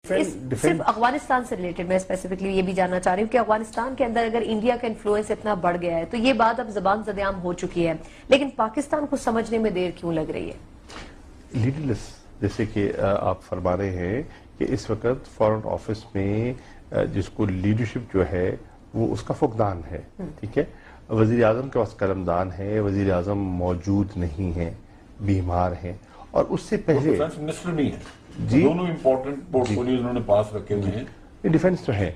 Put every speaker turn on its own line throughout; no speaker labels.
صرف افغانستان سے ریلیٹڈ میں اسپیسیفکلی یہ بھی جاننا چاہ رہی ہوں کہ افغانستان کے اندر اگر انڈیا کا انفلوئنس اتنا بڑھ گیا ہے تو یہ بات اب زبان زدیام ہو چکی ہے، لیکن پاکستان کو سمجھنے میں دیر کیوں لگ رہی ہے؟
لیڈرلیس، جیسے کہ آپ فرما رہے ہیں کہ اس وقت فارن آفس میں جس کو لیڈرشپ جو ہے وہ اس کا فقدان ہے، ٹھیک ہے۔ وزیر اعظم کے پاس قلمدان ہے، وزیر اعظم موجود نہیں ہیں، بیمار ہیں، اور اس سے پہلے
ڈیفنس منسٹر نہیں ہے دونوں امپورٹنٹ پورٹ فولیوز انہوں نے پاس رکھے ہوئے ہیں۔
ڈیفنس تو ہے،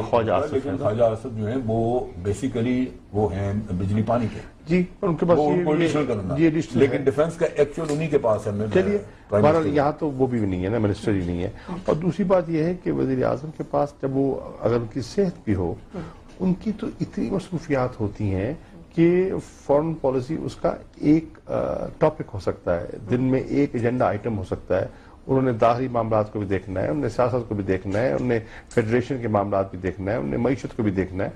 خواجہ آصف
لیکن خواجہ آصف جو ہیں وہ بیسیکلی وہ ہیں بجلی پانی کے،
جی، ان کے پاس
لیکن ڈیفنس کا ایکچوئل انہی کے پاس ہے۔
چلیے بہرحال یہاں تو وہ بھی نہیں ہے نا، منسٹر ہی نہیں ہے۔ اور دوسری بات یہ ہے کہ وزیر اعظم کے پاس جب وہ اگر ان کی صحت بھی ہو، ان کی تو اتنی مصروفیات ہوتی ہیں کہ فارن پالیسی اس کا ایک ٹاپک ہو سکتا ہے، دن میں ایک ایجنڈا آئٹم ہو سکتا ہے۔ انہوں نے داخلی معاملات کو بھی دیکھنا ہے، انہوں نے سیاست کو بھی دیکھنا ہے، انہوں نے فیڈریشن کے معاملات بھی دیکھنا ہے، انہوں نے معیشت کو بھی دیکھنا ہے۔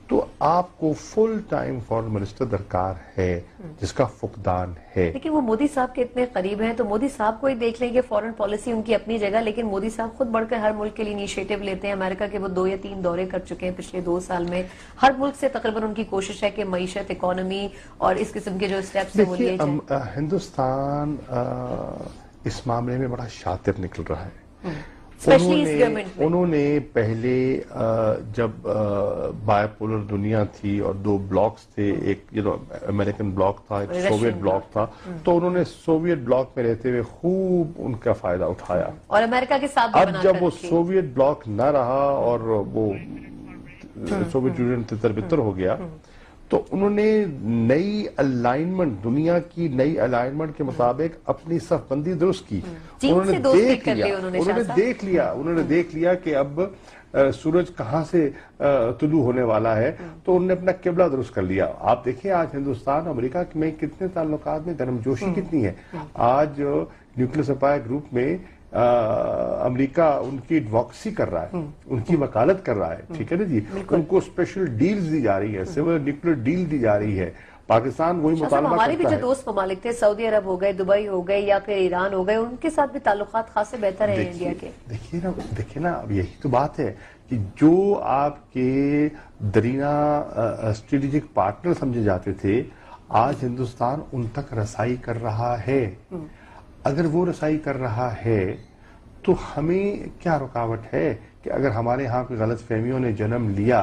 تو آپ کو فل ٹائم فارن منسٹر درکار ہے جس کا فقدان ہے۔
لیکن وہ مودی صاحب کے اتنے قریب ہیں تو مودی صاحب کو ہی دیکھ لیں کہ فارن پالیسی ان کی اپنی جگہ، لیکن مودی صاحب خود بڑھ کر ہر ملک کے لیے انیشیٹو لیتے ہیں۔ امریکہ کے وہ 2 یا 3 دورے کر چکے ہیں پچھلے 2 سال میں۔ ہر ملک سے تقریباً ان کی کوشش ہے کہ معیشت، اکانومی اور اس قسم کے جو اسٹیپس ہیں وہ لیے جائیں۔
ہندوستان اس معاملے میں بڑا شاطر نکل رہا ہے۔ انہوں نے پہلے جب بائی پولر دنیا تھی اور 2 بلاکس تھے، ایک امریکن بلاک تھا، ایک سوویت بلاک تھا، تو انہوں نے سوویت بلاک میں رہتے ہوئے خوب ان کا فائدہ اٹھایا،
اور امریکہ کے ساتھ بھی
اب جب وہ سوویت بلاک نہ رہا اور وہ سوویت یونین تتر بتر ہو گیا تو انہوں نے نئی الائنمنٹ، دنیا کی نئی الائنمنٹ کے مطابق اپنی صف بندی درست کی۔ انہوں نے دیکھ لیا کہ اب سورج کہاں سے طلوع ہونے والا ہے، تو انہوں نے اپنا قبلہ درست کر لیا۔ آپ دیکھیں آج ہندوستان امریکہ میں کتنے تعلقات میں گرمجوشی کتنی ہے۔ آج نیوکلیئر سپلائی گروپ میں امریکہ ان کی ایڈوکسی کر رہا ہے، ان کی وکالت کر رہا ہے، ٹھیک ہے نا جی۔ ان کو اسپیشل ڈیلز دی جا رہی ہے، سول نیوکلیئر ڈیل دی جا رہی ہے۔ پاکستان وہی مطالبہ کرتا ہے۔
ہمارے بھی جو دوست ممالک تھے، سعودی عرب ہو گئے، دبئی ہو گئے یا پھر ایران ہو گئے، ان کے ساتھ بھی تعلقات خاصے بہتر ہیں انڈیا کے۔
دیکھیے نا، اب یہی تو بات ہے کہ جو آپ کے درینہ اسٹریٹجک پارٹنر سمجھے جاتے تھے، آج ہندوستان ان تک رسائی کر رہا ہے۔ اگر وہ رسائی کر رہا ہے تو ہمیں کیا رکاوٹ ہے کہ اگر ہمارے ہاں کوئی غلط فہمیوں نے جنم لیا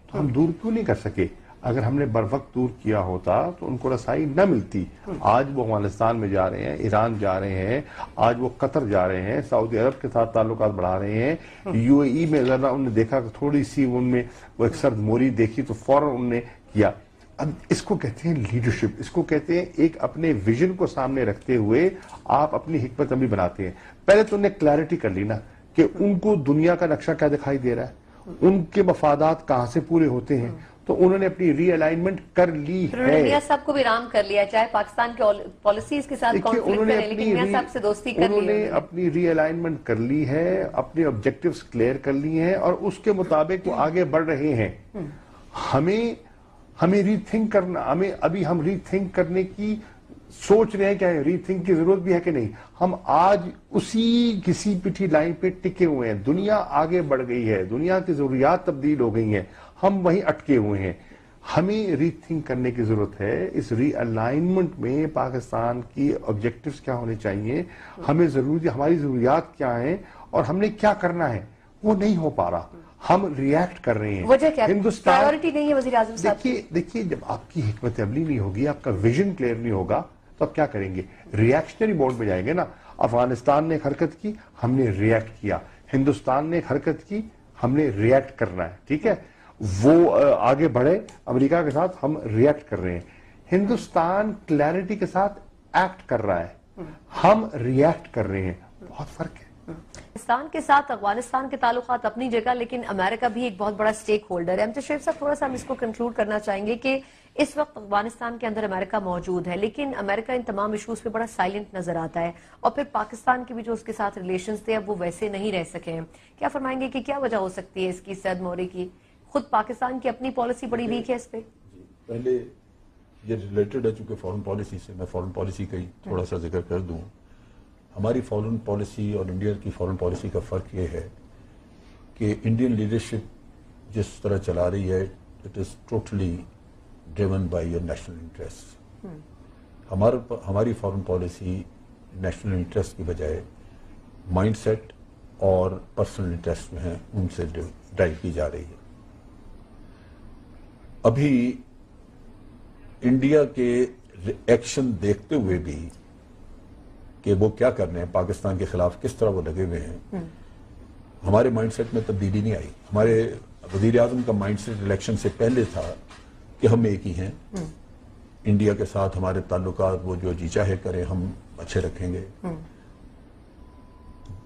تو ہم دور کیوں نہیں کر سکے؟ اگر ہم نے بروقت دور کیا ہوتا تو ان کو رسائی نہ ملتی۔ آج وہ افغانستان میں جا رہے ہیں، ایران جا رہے ہیں، آج وہ قطر جا رہے ہیں، سعودی عرب کے ساتھ تعلقات بڑھا رہے ہیں۔ یو اے ای میں ذرا انہوں نے دیکھا کہ تھوڑی سی ان میں وہ ایک سرد موری دیکھی تو فوراً انہوں نے کیا۔ اب اس کو کہتے ہیں لیڈرشپ، اس کو کہتے ہیں ایک اپنے ویژن کو سامنے رکھتے ہوئے آپ اپنی حکمت عملی بناتے ہیں۔ پہلے تو انہیں کلیئرٹی کر لی نا کہ ان کو دنیا کا نقشہ کیا دکھائی دے رہا ہے، ان کے مفادات کہاں سے پورے ہوتے ہیں، تو انہوں نے اپنی ری الائنمنٹ کر لی ہے۔
میاں صاحب کو بھی رام کر لیا، چاہے پاکستان کی پالیسیز کے ساتھ کانفلکٹ ہے، لیکن میاں صاحب سے دوستی کر لی ہے۔
انہوں نے اپنی ری الائنمنٹ کر لی ہے، اپنے آبجیکٹیوز کلیئر کر لی ہیں اور اس کے مطابق وہ آگے بڑھ رہے ہیں۔ ہمیں ری تھنک کرنا، ہم ری تھنک کرنے کی سوچ رہے ہیں، کیا ری تھنک کی ضرورت بھی ہے کہ نہیں؟ ہم آج اسی کسی پٹھی لائن پہ ٹکے ہوئے ہیں۔ دنیا آگے بڑھ گئی ہے، دنیا کی ضروریات تبدیل ہو گئی ہیں، ہم وہیں اٹکے ہوئے ہیں۔ ہمیں ری تھنک کرنے کی ضرورت ہے۔ اس ری الائنمنٹ میں پاکستان کی آبجیکٹیوز کیا ہونے چاہیے، ہماری ضروریات کیا ہیں اور ہم نے کیا کرنا ہے، وہ نہیں ہو پا رہا۔ ہم ریئیکٹ کر رہے ہیں۔
وجہ کیا؟ پرائیورٹی نہیں ہے وزیر اعظم صاحب۔
دیکھیے جب آپ کی حکمت عملی نہیں ہوگی، آپ کا ویژن کلیئر نہیں ہوگا تو آپ کیا کریں گے؟ ریئیکشنری موڈ میں جائیں گے نا۔ افغانستان نے ایک حرکت کی، ہم نے ریئیکٹ کیا۔ ہندوستان نے ایک حرکت کی، ہم نے ریئیکٹ کرنا ہے، ٹھیک ہے۔ وہ آگے بڑھے امریکہ کے ساتھ، ہم ریئیکٹ کر رہے ہیں۔ ہندوستان کلیئرٹی کے ساتھ ایکٹ کر رہا ہے، ہم ریئیکٹ کر رہے ہیں، بہت فرق ہے۔
پاکستان کے ساتھ افغانستان کے تعلقات اپنی جگہ، لیکن امریکہ بھی ایک بہت بڑا سٹیک ہولڈر ہے۔ امجد شریف صاحب، تھوڑا سا ہم اس کو کنکلوڈ کرنا چاہیں گے کہ اس وقت افغانستان کے اندر امریکہ موجود ہے، لیکن امریکہ ان تمام ایشوز پہ بڑا سائلنٹ نظر آتا ہے، اور پھر پاکستان کے بھی جو اس کے ساتھ ریلیشنز تھے اب وہ ویسے نہیں رہ سکے ہیں۔ کیا فرمائیں گے کہ کیا وجہ ہو سکتی ہے اس کی، سعد موری کی؟ خود پاکستان کی اپنی پالیسی بڑی ویک ہے اس پہ۔
پہلے یہ ریلیٹڈ ہے، چونکہ فارن پالیسی سے، میں فارن پالیسی کا ہی تھوڑا سا ذکر کر دوں۔
ہماری فورن پالیسی اور انڈیا کی فورن پالیسی کا فرق یہ ہے کہ انڈین لیڈرشپ جس طرح چلا رہی ہے it is totally driven by your national interest. ہماری فورن پالیسی نیشنل انٹرسٹ کی بجائے مائنڈ سیٹ اور پرسنل انٹرسٹ جو ہیں ان سے ڈرائیو کی جا رہی ہے. ابھی انڈیا کے ایکشن دیکھتے ہوئے بھی کہ وہ کیا کر رہے ہیں پاکستان کے خلاف کس طرح وہ لگے ہوئے ہیں, ہمارے مائنڈ سیٹ میں تبدیلی نہیں آئی. ہمارے وزیر اعظم کا مائنڈ سیٹ الیکشن سے پہلے تھا کہ ہم ایک ہی ہیں, انڈیا کے ساتھ ہمارے تعلقات وہ جو جی چاہے کریں ہم اچھے رکھیں گے.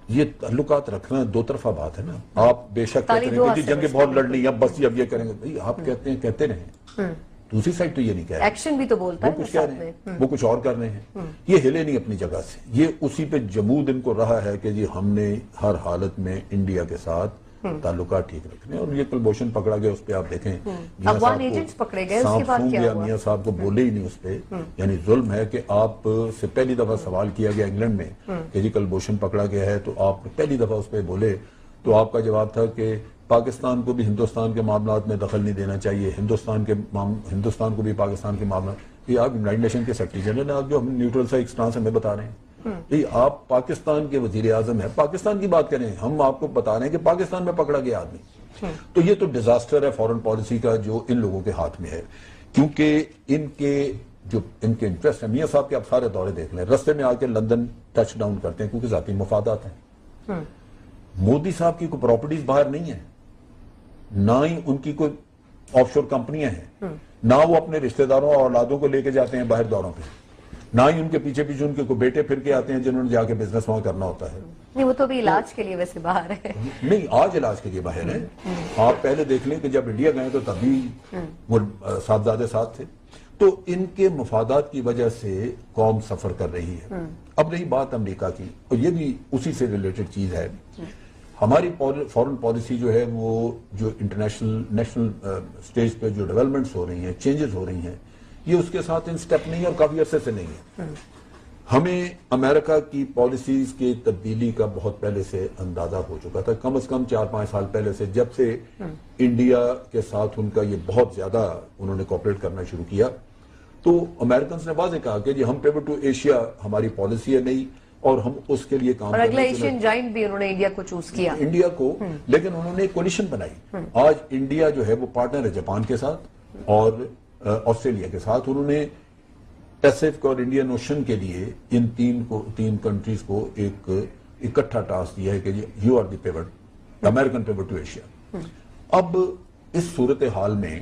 یہ تعلقات رکھنا دو طرفہ بات ہے نا. آپ بے شک کہتے ہیں کہ جی جنگیں بہت لڑنی اب بس اب یہ کریں گے, بھائی آپ کہتے ہیں کہتے رہیں, دوسری سائڈ تو یہ نہیں کہہ رہے,
ایکشن بھی تو بولتا ہے,
وہ کچھ کہہ رہے ہیں, وہ کچھ اور کر رہے ہیں. یہ ہلے نہیں اپنی جگہ سے, یہ اسی پہ جمود ان کو رہا ہے کہ جی ہم نے ہر حالت میں انڈیا کے ساتھ تعلقات ٹھیک رکھنے. اور یہ کلبھوشن پکڑا گیا, اس پہ آپ دیکھیں
افغان ایجنٹس پکڑے گئے, اس کے بعد کیا ہوا؟
میاں صاحب کو بولے ہی نہیں اس پہ. یعنی ظلم ہے کہ آپ سے پہلی دفعہ سوال کیا گیا انگلینڈ میں کہ جی کلبھوشن پکڑا گیا ہے, تو آپ پہلی دفعہ اس پہ بولے تو آپ کا جواب تھا کہ پاکستان کو بھی ہندوستان کے معاملات میں دخل نہیں دینا چاہیے, ہندوستان کو بھی پاکستان کے معاملات. یہ آپ یونائٹڈ نیشن کے سیکرٹری جنرل ہیں, آپ جو ہم نیوٹرل سا ایک سٹانس ہمیں بتا رہے ہیں. آپ پاکستان کے وزیر اعظم ہیں, پاکستان کی بات کریں, ہم آپ کو بتا رہے ہیں کہ پاکستان میں پکڑا گیا آدمی. تو یہ تو ڈیزاسٹر ہے فورن پالیسی کا جو ان لوگوں کے ہاتھ میں ہے, کیونکہ ان کے انٹرسٹ ہیں. میاں صاحب کے آپ سارے دورے دیکھ لیں, رستے میں آ کے لندن ٹچ ڈاؤن کرتے ہیں کیونکہ ذاتی مفادات ہیں. مودی صاحب کی کوئی پراپرٹیز باہر نہیں ہیں, نہ ہی ان کی کوئی آف شور کمپنیاں ہیں, نہ وہ اپنے رشتہ داروں اور اولادوں کو لے کے جاتے ہیں باہر دوروں پہ, نہ ہی ان کے پیچھے پیچھے ان کے کوئی بیٹے پھر کے آتے ہیں جنہوں نے جا کے بزنس وہاں کرنا ہوتا ہے.
نہیں, وہ تو بھی علاج کے لیے ویسے باہر ہے.
نہیں, آج علاج کے لیے باہر ہیں. آپ پہلے دیکھ لیں کہ جب انڈیا گئے تو تبھی وہ صاحبزادے ساتھ تھے. تو ان کے مفادات کی وجہ سے قوم سفر کر رہی ہے. اب رہی بات امریکہ کی, اور یہ بھی اسی سے ریلیٹڈ چیز ہے. ہماری فورن پالیسی جو ہے وہ جو نیشنل سٹیج پہ جو ڈیولپمنٹس ہو رہی ہیں, چینجز ہو رہی ہیں, یہ اس کے ساتھ ان سٹیپ نہیں ہے اور کافی عرصے سے نہیں ہے. ہمیں امریکہ کی پالیسیز کی تبدیلی کا بہت پہلے سے اندازہ ہو چکا تھا, کم از کم 4-5 سال پہلے سے, جب سے انڈیا کے ساتھ ان کا یہ بہت زیادہ انہوں نے کوآپریٹ کرنا شروع کیا. تو امریکنز نے واضح کہا کہ جی ہم پیوٹ ٹو ایشیا ہماری پالیسی ہے نہیں, اور ہم اس کے لیے کام
اور اگلا ایشین جائنٹ بھی انہوں نے انڈیا کو چوز کیا,
انڈیا کو. لیکن انہوں نے ایک کولیشن بنائی. آج انڈیا جو ہے وہ پارٹنر ہے جاپان کے ساتھ اور آسٹریلیا کے ساتھ. انہوں نے پیسفک اور انڈین اوشن کے لیے ان تین کنٹریز کو ایک اکٹھا ٹاسک دیا ہے کہ you are the pivot, American pivot to Asia. اب اس صورتحال میں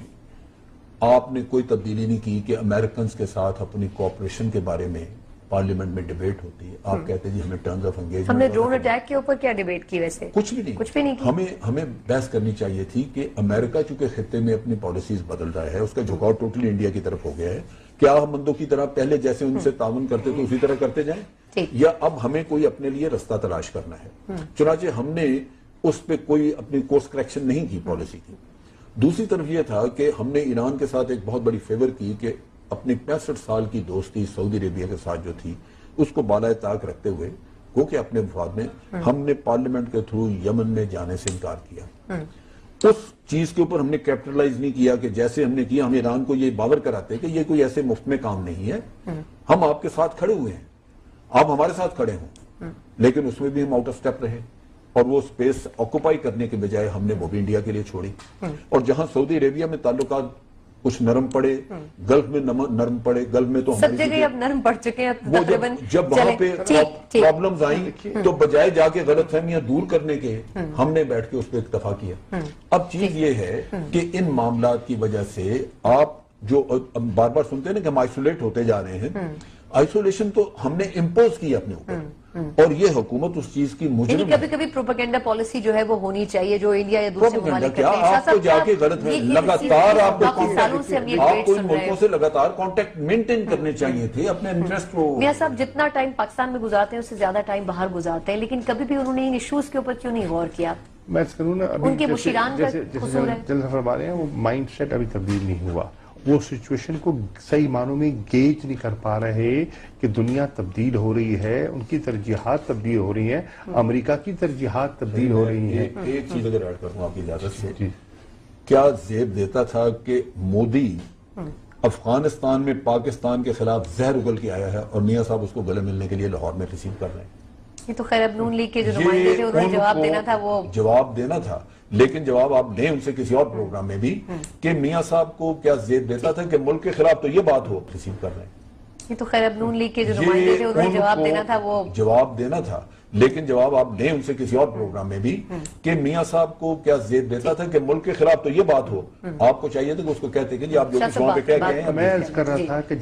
آپ نے کوئی تبدیلی نہیں کی کہ امریکنز کے ساتھ اپنی کوآپریشن کے بارے میں پارلیمنٹ میں ڈیبیٹ ہوتی ہے. آپ کہتے ہیں جی ہمیں ٹرمز آف انگیجمنٹ.
ہم نے ڈرون اٹیک کے اوپر کیا ڈیبیٹ کی ویسے؟
کچھ بھی نہیں کی. ہمیں بحث کرنی چاہیے تھی کہ امریکہ چونکہ خطے میں اپنی پالیسیز بدل رہا ہے, اس کا جھکاؤ ٹوٹلی انڈیا کی طرف ہو گیا ہے. کیا ہم مندوں کی طرح پہلے جیسے ان سے تعاون کرتے تو اسی طرح کرتے جائیں, یا اب ہمیں کوئی اپنے لیے رستہ تلاش کرنا ہے؟ چنانچہ ہم نے اس پہ کوئی اپنی کورس کریکشن نہیں کی پالیسی کی. دوسری طرف یہ تھا کہ ہم نے ایران کے ساتھ ایک بہت بڑی فیور کی کہ اپنی 65 سال کی دوستی سعودی عربیہ کے ساتھ جو تھی اس کو بالائے طاق رکھتے ہوئے کہ اپنے مفاد میں ہم نے پارلیمنٹ کے تھرو یمن میں جانے سے انکار کیا. اس چیز کے اوپر ہم نے کیپٹلائز نہیں کیا کہ جیسے ہم نے کیا, ہم ایران کو یہ باور کراتے کہ یہ کوئی ایسے مفت میں کام نہیں ہے, ہم آپ کے ساتھ کھڑے ہوئے ہیں, آپ ہمارے ساتھ کھڑے ہوں. لیکن اس میں بھی ہم آؤٹ آف سٹیپ رہے, اور وہ سپیس آکوپائی کرنے کے بجائے ہم نے وہ بھی انڈیا کے لیے چھوڑی. اور جہاں سعودی عربیہ میں تعلقات کچھ نرم پڑے, گلف میں نرم پڑے, گلف میں تو
سب جگہ اب نرم پڑ چکے ہیں.
وہ جب وہاں پہ پرابلمز آئیں تو بجائے جا کے غلط فہمیاں دور کرنے کے ہم نے بیٹھ کے اس پہ اکتفا کیا. اب چیز یہ ہے کہ ان معاملات کی وجہ سے آپ جو بار بار سنتے ہیں نا کہ ہم آئسولیٹ ہوتے جا رہے ہیں, آئسولیشن تو ہم نے امپوز کی اپنے اوپر, اور یہ حکومت اس چیز کی مجرم ہے.
کبھی کبھی پروپیگنڈا پالیسی جو ہے وہ ہونی چاہیے جو انڈیا یا دوسرے ممالک
کرتے ہیں. آپ کو جا کے غلط ہے, لگاتار آپ کو ان ملکوں سے لگاتار کانٹیکٹ مینٹین کرنے چاہیے تھے اپنے انٹرسٹ کو.
میاں صاحب جتنا ٹائم پاکستان میں گزارتے ہیں اس سے زیادہ ٹائم باہر گزارتے ہیں, لیکن کبھی بھی انہوں نے ان ایشوز کے اوپر کیوں نہیں غور کیا؟
میں کروں نا,
ان کے مشیران کا قصور ہے.
جلد فرما رہے ہیں وہ مائنڈ سیٹ ابھی تبدیل نہیں ہوا, وہ سچویشن کو صحیح معنوں میں گیج نہیں کر پا رہے کہ دنیا تبدیل ہو رہی ہے، ان کی ترجیحات تبدیل ہو رہی ہیں، امریکہ کی ترجیحات تبدیل ہو رہی ہیں۔
ایک چیز اگر ایڈ کروں آپ کی اجازت سے،
جی
کیا زیب دیتا تھا کہ مودی افغانستان میں پاکستان کے خلاف زہر اگل کے آیا ہے اور میاں صاحب اس کو گلے ملنے کے لیے لاہور میں ریسیو کر رہے ہیں؟
یہ تو خیر اب نون لیگ کے جو نمائندے تھے انہوں نے جواب دینا تھا، وہ
جواب دینا تھا، لیکن جواب آپ دیں ان سے کسی اور پروگرام میں بھی کہ میاں صاحب کو کیا زیب دیتا تھا کہ ملک کے خلاف تو یہ بات ہو ریسیو کر رہے ہیں؟
یہ تو خیر اب نون لیگ کے جو نمائندے تھے انہوں نے جواب دینا تھا، وہ
جواب دینا تھا، لیکن جواب آپ دیں ان سے کسی اور پروگرام میں بھی کہ میاں صاحب کو کیا زیب دیتا تھا کہ ملک کے خلاف تو یہ بات ہو، آپ کو چاہیے تھا کہ اس کو کہتے کہ جی آپ جو شو پہ کہہ گئے ہیں۔
میں عرض کر رہا تھا کہ